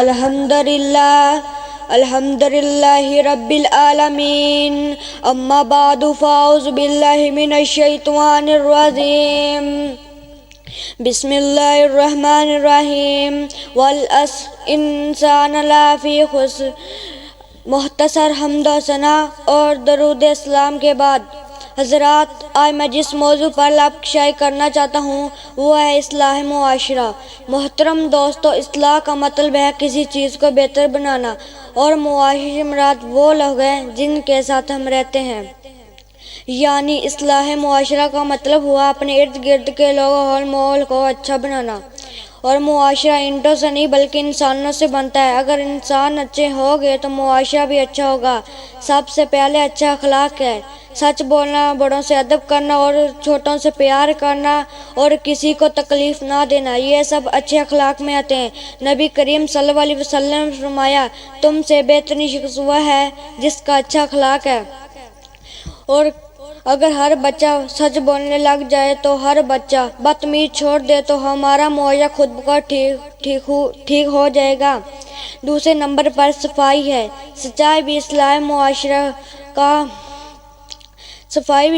الحمدللہ رب العالمین اما بعد فاعوذ باللہ من الشیطان الرجیم بسم اللہ الرحمن الرحیم والعصر انسان لفی خسر۔ مختصر حمد و ثنا اور درود اسلام کے بعد حضرات، آج میں جس موضوع پر لب کشائی کرنا چاہتا ہوں وہ ہے اصلاح معاشرہ۔ محترم دوستو، اصلاح کا مطلب ہے کسی چیز کو بہتر بنانا، اور معاشرے مراد وہ لوگ ہیں جن کے ساتھ ہم رہتے ہیں۔ یعنی اصلاح معاشرہ کا مطلب ہوا اپنے ارد گرد کے لوگوں اور ماحول کو اچھا بنانا۔ اور معاشرہ اینٹوں سے نہیں بلکہ انسانوں سے بنتا ہے۔ اگر انسان اچھے ہوں گے تو معاشرہ بھی اچھا ہوگا۔ سب سے پہلے اچھا اخلاق ہے، سچ بولنا، بڑوں سے ادب کرنا اور چھوٹوں سے پیار کرنا اور کسی کو تکلیف نہ دینا، یہ سب اچھے اخلاق میں آتے ہیں۔ نبی کریم صلی اللہ علیہ وسلم نے فرمایا، تم سے بہترین شخص وہ ہے جس کا اچھا اخلاق ہے۔ اور اگر ہر بچہ سچ بولنے لگ جائے تو ہر بچہ بدتمیزی چھوڑ دے تو ہمارا معاشرہ خود بخود ٹھیک ہو جائے گا۔ دوسرے نمبر پر صفائی ہے۔ صفائی بھی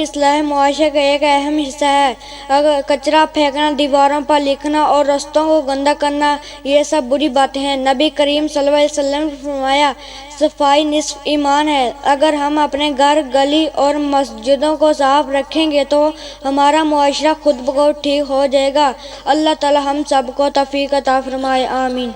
اصلاح معاشرے کا ایک اہم حصہ ہے۔ اگر کچرا پھینکنا، دیواروں پر لکھنا اور رستوں کو گندا کرنا، یہ سب بری باتیں ہیں۔ نبی کریم صلی اللہ علیہ وسلم نے فرمایا، صفائی نصف ایمان ہے۔ اگر ہم اپنے گھر، گلی اور مسجدوں کو صاف رکھیں گے تو ہمارا معاشرہ خود بخود ٹھیک ہو جائے گا۔ اللہ تعالی ہم سب کو توفیق عطا فرمائے، آمین۔